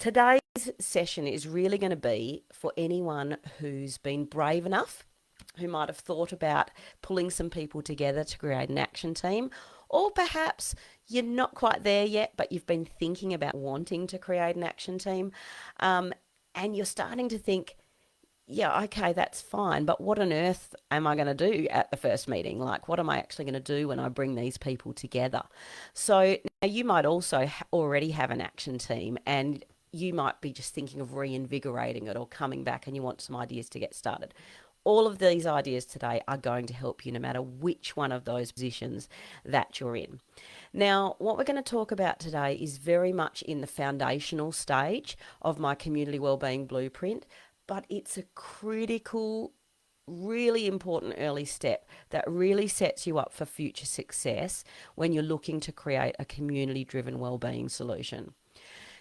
Today's session is really going to be for anyone who's been brave enough, who might have thought about pulling some people together to create an action team, or perhaps you're not quite there yet, but you've been thinking about wanting to create an action team, and you're starting to think, yeah, okay, that's fine, but what on earth am I going to do at the first meeting? Like, what am I actually going to do when I bring these people together? So now you might also already have an action team, and you might be just thinking of reinvigorating it or coming back and you want some ideas to get started. All of these ideas today are going to help you no matter which one of those positions that you're in. Now, what we're going to talk about today is very much in the foundational stage of my Community Wellbeing Blueprint, but it's a critical, really important early step that really sets you up for future success when you're looking to create a community-driven wellbeing solution.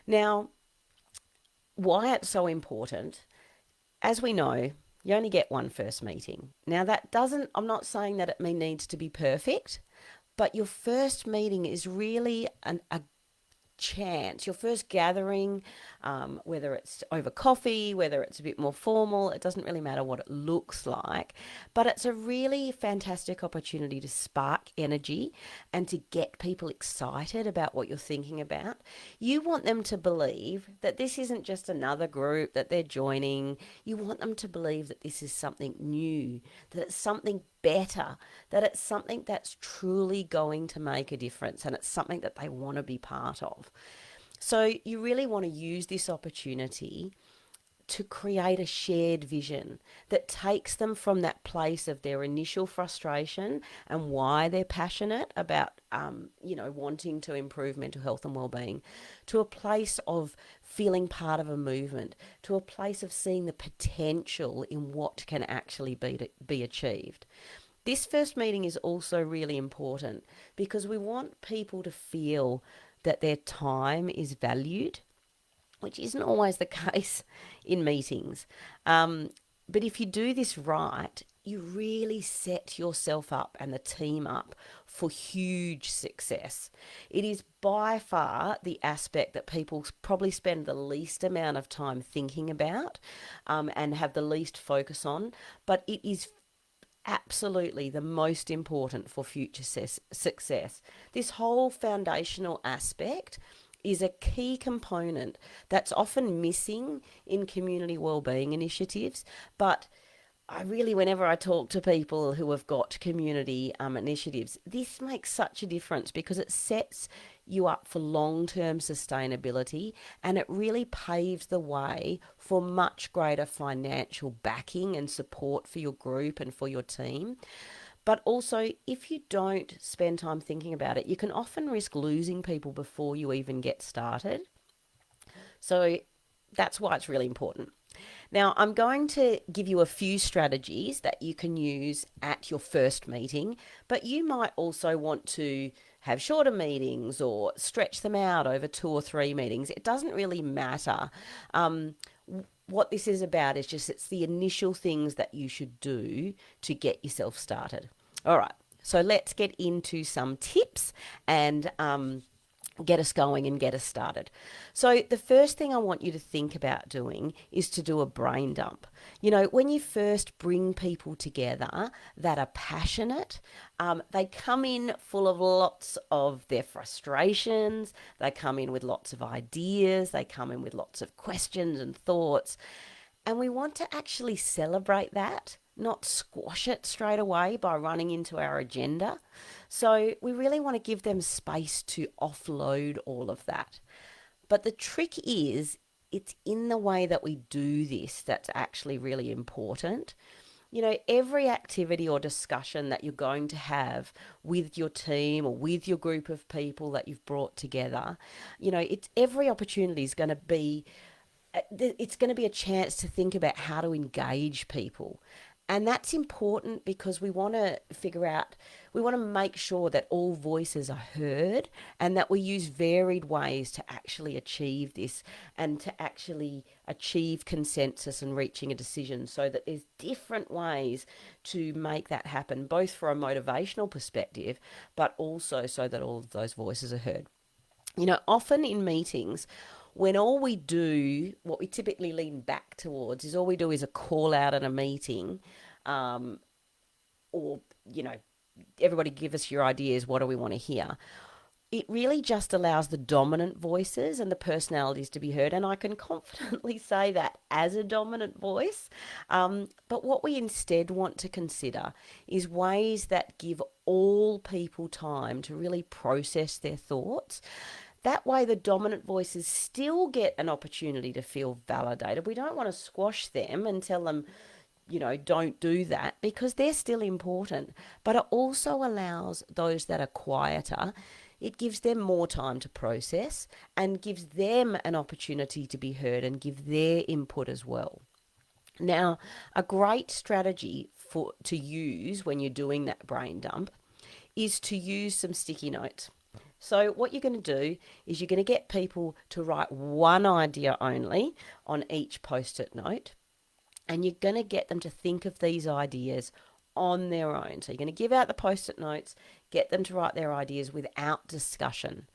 Now, why it's so important, as we know, you only get one first meeting. Now, that doesn't, I'm not saying that it needs to be perfect, but your first meeting is really a chance, your first gathering, whether it's over coffee, whether it's a bit more formal, it doesn't really matter what it looks like, but it's a really fantastic opportunity to spark energy and to get people excited about what you're thinking about. You want them to believe that this isn't just another group that they're joining. You want them to believe that this is something new, that it's something better, that it's something that's truly going to make a difference, and it's something that they want to be part of. So you really want to use this opportunity to create a shared vision that takes them from that place of their initial frustration and why they're passionate about, wanting to improve mental health and well-being, to a place of feeling part of a movement, to a place of seeing the potential in what can actually be achieved. This first meeting is also really important because we want people to feel that their time is valued, which isn't always the case in meetings. But if you do this right, you really set yourself up and the team up for huge success. It is by far the aspect that people probably spend the least amount of time thinking about, and have the least focus on, but it is absolutely the most important for future success. This whole foundational aspect is a key component that's often missing in community wellbeing initiatives, but whenever I talk to people who have got community initiatives, this makes such a difference because it sets you up for long-term sustainability, and it really paves the way for much greater financial backing and support for your group and for your team. But also, if you don't spend time thinking about it, you can often risk losing people before you even get started. So that's why it's really important. Now, I'm going to give you a few strategies that you can use at your first meeting, but you might also want to have shorter meetings or stretch them out over 2 or 3 meetings. It doesn't really matter. What this is about is just it's the initial things that you should do to get yourself started. All right, so let's get into some tips and get us going and get us started. So the first thing I want you to think about doing is to do a brain dump. When you first bring people together that are passionate, they come in full of lots of their frustrations, they come in with lots of ideas, they come in with lots of questions and thoughts, and we want to actually celebrate that, not squash it straight away by running into our agenda. So we really want to give them space to offload all of that. But the trick is, it's in the way that we do this that's actually really important. Every activity or discussion that you're going to have with your team or with your group of people that you've brought together, it's every opportunity is going to be it's going to be a chance to think about how to engage people. And that's important because we want to make sure that all voices are heard and that we use varied ways to actually achieve this and to actually achieve consensus and reaching a decision, so that there's different ways to make that happen, both for a motivational perspective, but also so that all of those voices are heard. Often in meetings, when all we do, what we typically lean back towards, is all we do is a call out at a meeting, um, or, everybody give us your ideas, what do we want to hear? It really just allows the dominant voices and the personalities to be heard. And I can confidently say that as a dominant voice. But what we instead want to consider is ways that give all people time to really process their thoughts. That way, the dominant voices still get an opportunity to feel validated. We don't want to squash them and tell them, don't do that, because they're still important. But it also allows those that are quieter, it gives them more time to process and gives them an opportunity to be heard and give their input as well. Now, a great strategy to use when you're doing that brain dump is to use some sticky notes. So what you're going to do is you're going to get people to write one idea only on each post-it note, and you're going to get them to think of these ideas on their own. So you're going to give out the post-it notes, get them to write their ideas without discussion,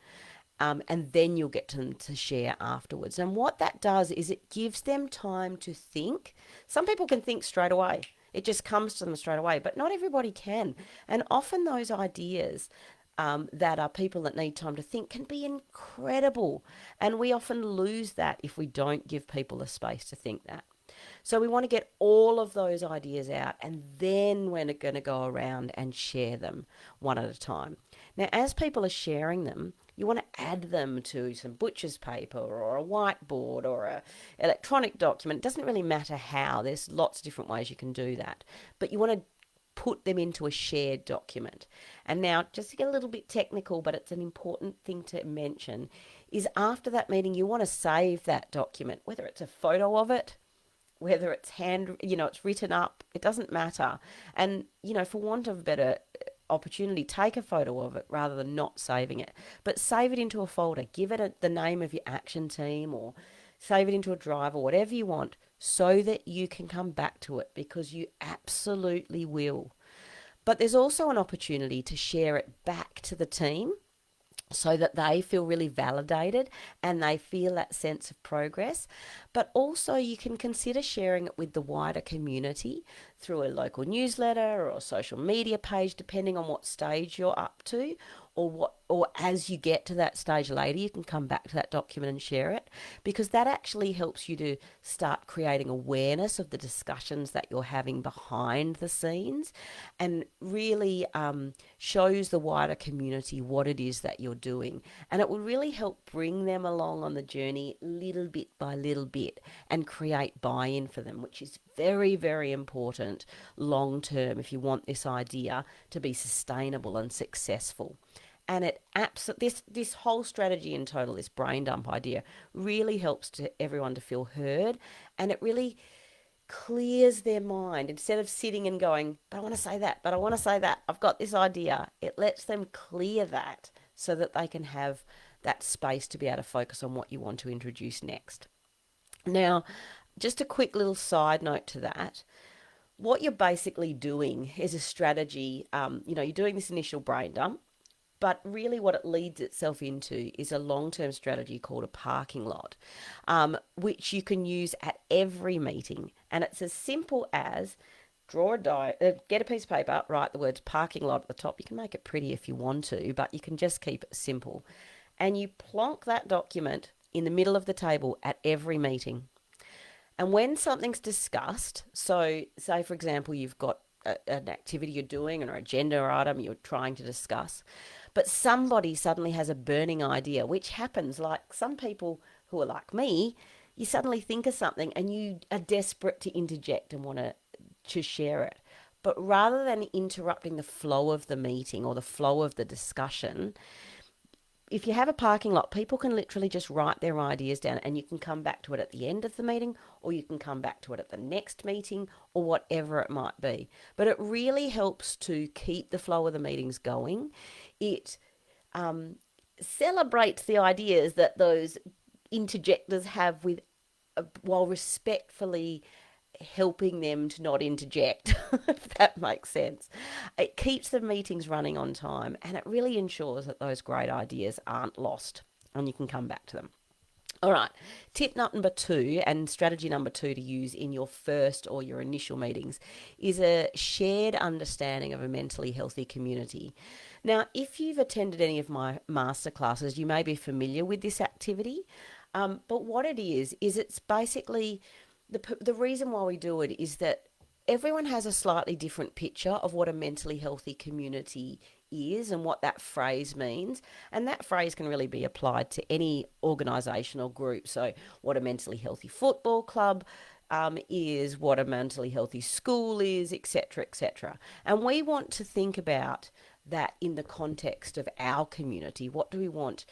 and then you'll get them to share afterwards. And what that does is it gives them time to think. Some people can think straight away. It just comes to them straight away, but not everybody can. And often those ideas that are people that need time to think can be incredible. And we often lose that if we don't give people the space to think that. So we want to get all of those ideas out, and then we're going to go around and share them one at a time. Now, as people are sharing them, you want to add them to some butcher's paper or a whiteboard or a electronic document. It doesn't really matter how. There's lots of different ways you can do that. But you want to put them into a shared document. And now, just to get a little bit technical, but it's an important thing to mention, is after that meeting, you want to save that document, whether it's a photo of it, whether it's it's written up, it doesn't matter. And, for want of a better opportunity, take a photo of it rather than not saving it. But save it into a folder, give it the name of your action team, or save it into a drive or whatever you want, so that you can come back to it, because you absolutely will. But there's also an opportunity to share it back to the team so that they feel really validated and they feel that sense of progress. But also you can consider sharing it with the wider community through a local newsletter or a social media page, depending on what stage you're up to, or as you get to that stage later, you can come back to that document and share it, because that actually helps you to start creating awareness of the discussions that you're having behind the scenes, and really shows the wider community what it is that you're doing. And it will really help bring them along on the journey little bit by little bit and create buy-in for them, which is very, very important long term if you want this idea to be sustainable and successful. And this whole strategy in total, this brain dump idea, really helps to everyone to feel heard, and it really clears their mind. Instead of sitting and going, but I want to say that, but I want to say that, I've got this idea. It lets them clear that so that they can have that space to be able to focus on what you want to introduce next. Now, just a quick little side note to that. What you're basically doing is a strategy. You're doing this initial brain dump, but really what it leads itself into is a long-term strategy called a parking lot, which you can use at every meeting. And it's as simple as get a piece of paper, write the words parking lot at the top. You can make it pretty if you want to, but you can just keep it simple. And you plonk that document in the middle of the table at every meeting. And when something's discussed, so say, for example, you've got an activity you're doing or an agenda item you're trying to discuss, but somebody suddenly has a burning idea, which happens. Like some people who are like me, you suddenly think of something and you are desperate to interject and want to share it. But rather than interrupting the flow of the meeting or the flow of the discussion, if you have a parking lot, people can literally just write their ideas down, and you can come back to it at the end of the meeting, or you can come back to it at the next meeting, or whatever it might be. But it really helps to keep the flow of the meetings going. It celebrates the ideas that those interjectors have while respectfully helping them to not interject, if that makes sense. It keeps the meetings running on time, and it really ensures that those great ideas aren't lost and you can come back to them. All right. Tip number 2 and strategy number 2 to use in your first or your initial meetings is a shared understanding of a mentally healthy community. Now, if you've attended any of my masterclasses, you may be familiar with this activity. But what it is it's basically the reason why we do it is that everyone has a slightly different picture of what a mentally healthy community is and what that phrase means. And that phrase can really be applied to any organisation or group. So, what a mentally healthy football club is, what a mentally healthy school is, etc., etc. And we want to think about that in the context of our community. What do we want?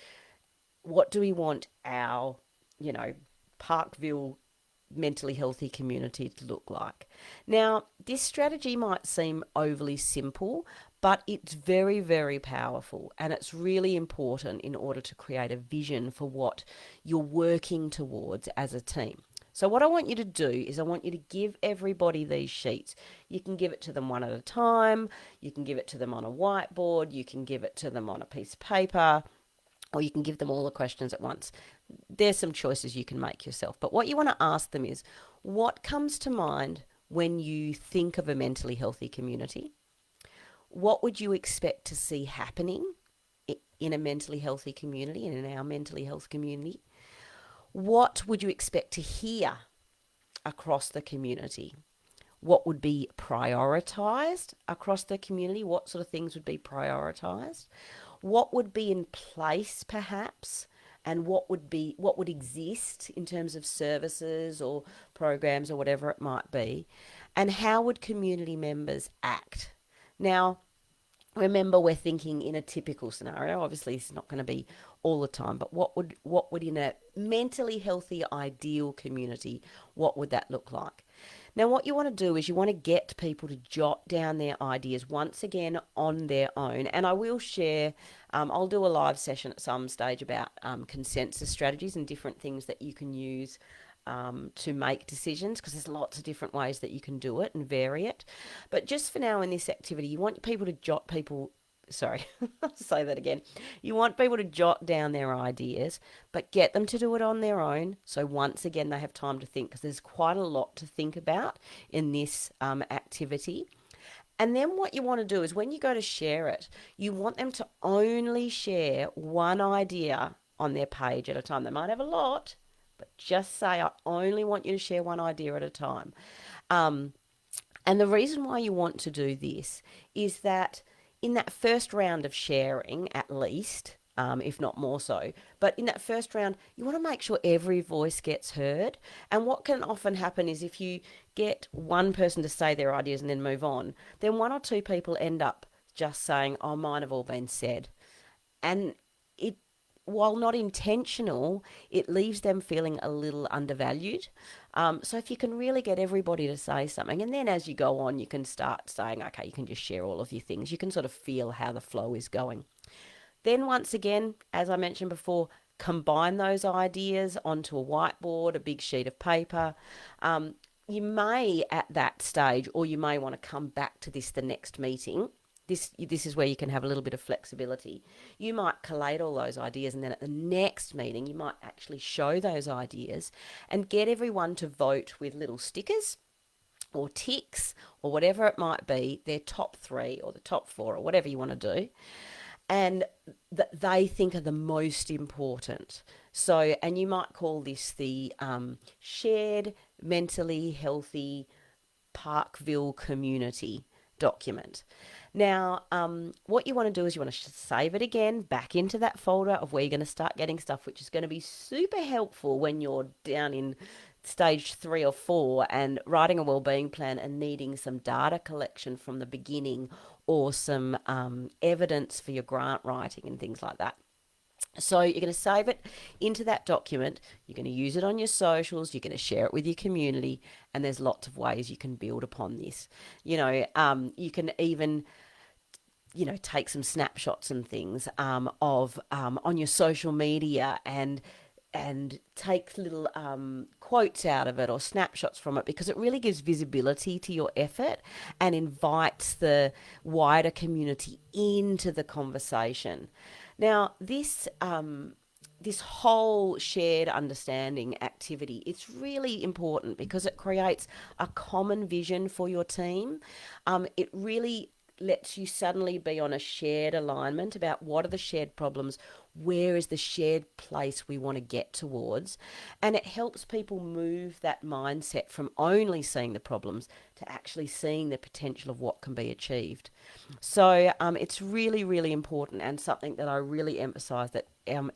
What do we want our, you know, Parkville mentally healthy community to look like? Now, this strategy might seem overly simple, but it's very, very powerful, and it's really important in order to create a vision for what you're working towards as a team. So, what I want you to do is I want you to give everybody these sheets. You can give it to them one at a time, you can give it to them on a whiteboard, you can give it to them on a piece of paper, or you can give them all the questions at once. There's some choices you can make yourself. But what you want to ask them is, what comes to mind when you think of a mentally healthy community? What would you expect to see happening in a mentally healthy community and in our mentally health community? What would you expect to hear across the community? What would be prioritized across the community? What sort of things would be prioritized? What would be in place perhaps? And what would exist in terms of services or programs or whatever it might be? And how would community members act? Now, remember, we're thinking in a typical scenario. Obviously, it's not going to be all the time, but what would in a mentally healthy ideal community, what would that look like? Now, what you want to do is you want to get people to jot down their ideas once again on their own. And I will share, I'll do a live session at some stage about consensus strategies and different things that you can use to make decisions, because there's lots of different ways that you can do it and vary it. But just for now in this activity, you want people to jot people sorry, I'll say that again. You want people to jot down their ideas, but get them to do it on their own. So once again, they have time to think, because there's quite a lot to think about in this activity. And then what you want to do is when you go to share it, you want them to only share one idea on their page at a time. They might have a lot, but just say, I only want you to share one idea at a time. And the reason why you want to do this is that in that first round of sharing, at least, if not more so, but in that first round, you want to make sure every voice gets heard. And what can often happen is if you get one person to say their ideas and then move on, then one or two people end up just saying, oh, mine have all been said. And it, while not intentional, it leaves them feeling a little undervalued. So if you can really get everybody to say something, and then as you go on, you can start saying, okay, you can just share all of your things. You can sort of feel how the flow is going. Then once again, as I mentioned before, combine those ideas onto a whiteboard, a big sheet of paper. You may at that stage, or you may want to come back to this the next meeting. This is where you can have a little bit of flexibility. You might collate all those ideas, and then at the next meeting, you might actually show those ideas and get everyone to vote with little stickers or ticks or whatever it might be, their top 3 or the top 4 or whatever you want to do, and that they think are the most important. So, and you might call this the shared mentally healthy Parkville community document. Now, what you want to do is you want to save it again back into that folder of where you're going to start getting stuff, which is going to be super helpful when you're down in stage 3 or 4 and writing a wellbeing plan and needing some data collection from the beginning, or some evidence for your grant writing and things like that. So you're going to save it into that document. You're going to use it on your socials. You're going to share it with your community, and there's lots of ways you can build upon this. You can even take some snapshots and things of on your social media, and take little quotes out of it or snapshots from it, because it really gives visibility to your effort and invites the wider community into the conversation. Now, this whole shared understanding activity, it's really important because it creates a common vision for your team. It really lets you suddenly be on a shared alignment about what are the shared problems, where is the shared place we want to get towards, and it helps people move that mindset from only seeing the problems to actually seeing the potential of what can be achieved. So it's really, really important, and something that I really emphasize that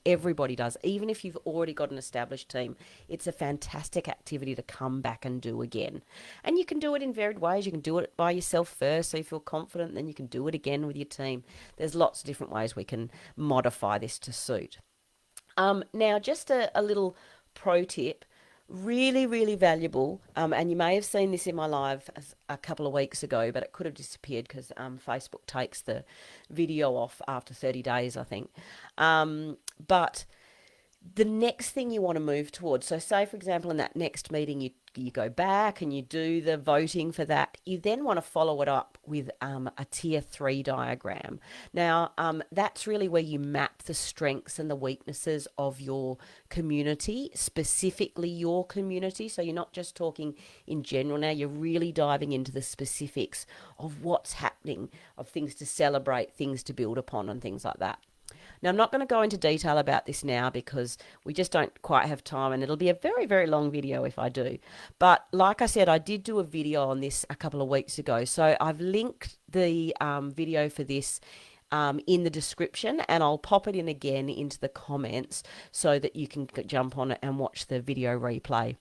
everybody does, even if you've already got an established team. It's a fantastic activity to come back and do again. And you can do it in varied ways. You can do it by yourself first so you feel confident, then you can do it again with your team. There's lots of different ways we can modify this to suit. Now, just a little pro tip, really, really valuable. And you may have seen this in my live a couple of weeks ago, but it could have disappeared because Facebook takes the video off after 30 days, I think. But the next thing you want to move towards, so say for example in that next meeting you go back and you do the voting for that, you then want to follow it up with a tier 3 diagram. Now that's really where you map the strengths and the weaknesses of your community, specifically your community. So you're not just talking in general now, you're really diving into the specifics of what's happening, of things to celebrate, things to build upon, and things like that. Now, I'm not going to go into detail about this now because we just don't quite have time, and it'll be a very, very long video if I do. But like I said, I did do a video on this a couple of weeks ago. So I've linked the video for this in the description, and I'll pop it in again into the comments so that you can jump on it and watch the video replay.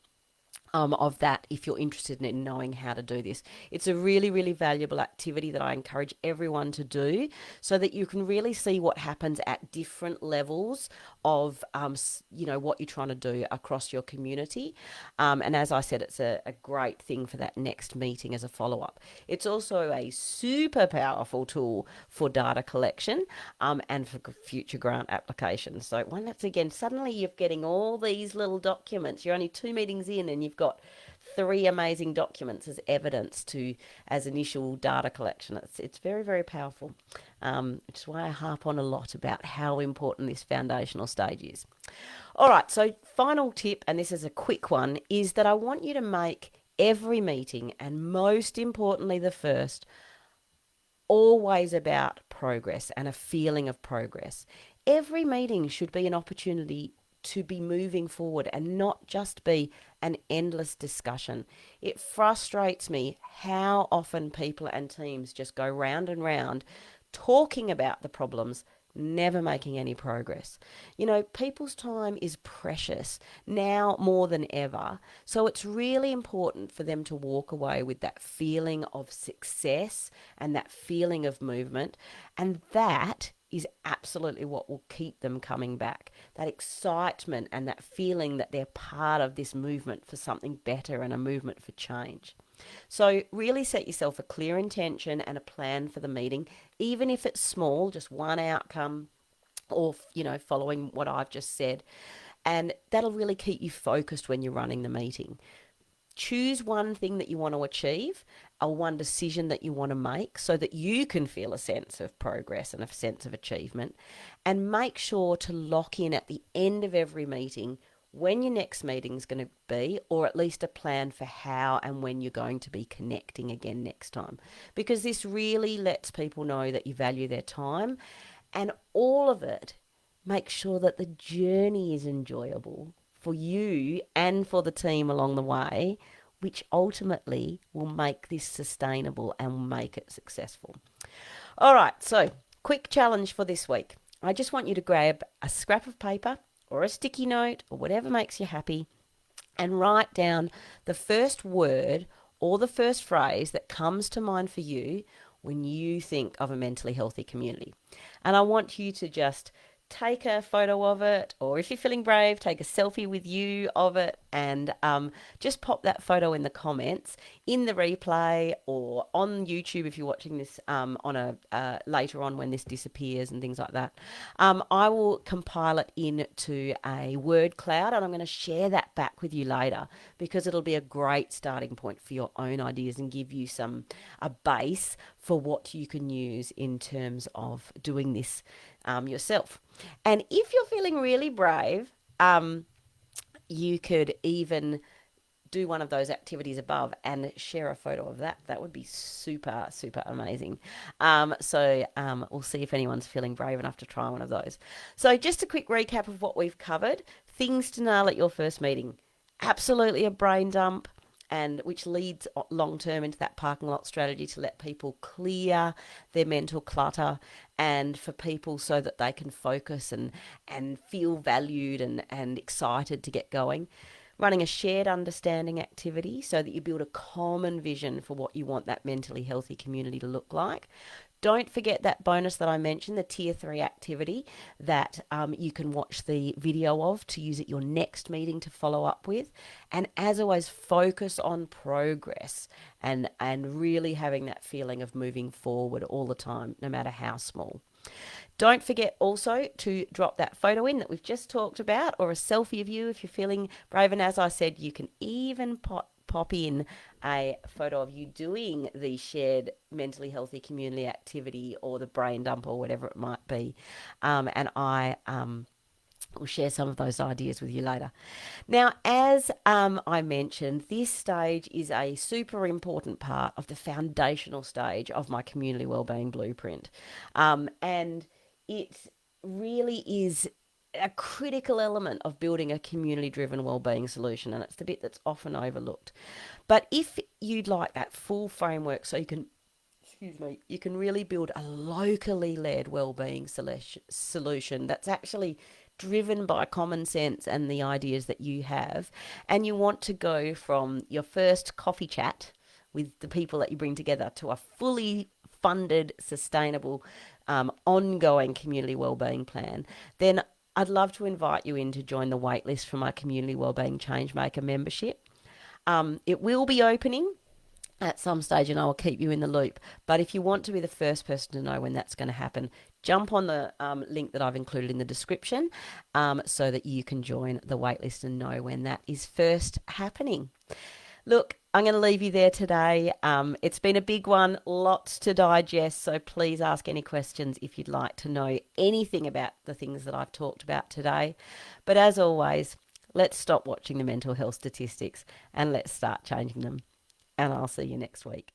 Of that, if you're interested in knowing how to do this. It's a really, really valuable activity that I encourage everyone to do so that you can really see what happens at different levels of, what you're trying to do across your community. And as I said, it's a great thing for that next meeting as a follow-up. It's also a super powerful tool for data collection and for future grant applications. So once again, suddenly you're getting all these little documents. You're only 2 meetings in and you've got 3 amazing documents as evidence as initial data collection. It's very, very powerful, which is why I harp on a lot about how important this foundational stage is. All right, so final tip, and this is a quick one, is that I want you to make every meeting, and most importantly the first, always about progress and a feeling of progress. Every meeting should be an opportunity to be moving forward and not just be an endless discussion. It frustrates me how often people and teams just go round and round talking about the problems, never making any progress. People's time is precious now more than ever. So it's really important for them to walk away with that feeling of success and that feeling of movement. And that is absolutely what will keep them coming back. That excitement and that feeling that they're part of this movement for something better and a movement for change. So really set yourself a clear intention and a plan for the meeting, even if it's small, just one outcome or, following what I've just said. And that'll really keep you focused when you're running the meeting. Choose one thing that you want to achieve or one decision that you want to make so that you can feel a sense of progress and a sense of achievement. And make sure to lock in at the end of every meeting when your next meeting is going to be, or at least a plan for how and when you're going to be connecting again next time. Because this really lets people know that you value their time, and all of it makes sure that the journey is enjoyable for you and for the team along the way, which ultimately will make this sustainable and will make it successful. All right, so quick challenge for this week. I just want you to grab a scrap of paper or a sticky note or whatever makes you happy and write down the first word or the first phrase that comes to mind for you when you think of a mentally healthy community. And I want you to just take a photo of it, or if you're feeling brave, take a selfie with you of it, and just pop that photo in the comments in the replay or on YouTube if you're watching this on a later on when this disappears and things like that. I will compile it into a word cloud, and I'm going to share that back with you later because it'll be a great starting point for your own ideas and give you a base for what you can use in terms of doing this yourself. And if you're feeling really brave, you could even do one of those activities above and share a photo of that. That would be super, super amazing. We'll see if anyone's feeling brave enough to try one of those. So just a quick recap of what we've covered. Things to nail at your first meeting. Absolutely a brain dump, and which leads long term into that parking lot strategy to let people clear their mental clutter and for people so that they can focus and feel valued and excited to get going. Running a shared understanding activity so that you build a common vision for what you want that mentally healthy community to look like. Don't forget that bonus that I mentioned, the tier 3 activity that you can watch the video of to use at your next meeting to follow up with. And as always, focus on progress and really having that feeling of moving forward all the time, no matter how small. Don't forget also to drop that photo in that we've just talked about, or a selfie of you if you're feeling brave. And as I said, you can even pop in a photo of you doing the shared mentally healthy community activity or the brain dump or whatever it might be. And I will share some of those ideas with you later. Now, as I mentioned, this stage is a super important part of the foundational stage of my Community Wellbeing Blueprint. And it really is a critical element of building a community-driven wellbeing solution, and it's the bit that's often overlooked. But if you'd like that full framework so you can really build a locally led wellbeing solution that's actually driven by common sense and the ideas that you have, and you want to go from your first coffee chat with the people that you bring together to a fully funded, sustainable, ongoing community wellbeing plan, then I'd love to invite you in to join the waitlist for my Community Wellbeing Changemaker membership. It will be opening at some stage and I will keep you in the loop. But if you want to be the first person to know when that's going to happen, jump on the link that I've included in the description so that you can join the waitlist and know when that is first happening. Look, I'm going to leave you there today. It's been a big one, lots to digest, so please ask any questions if you'd like to know anything about the things that I've talked about today. But as always, let's stop watching the mental health statistics and let's start changing them. And I'll see you next week.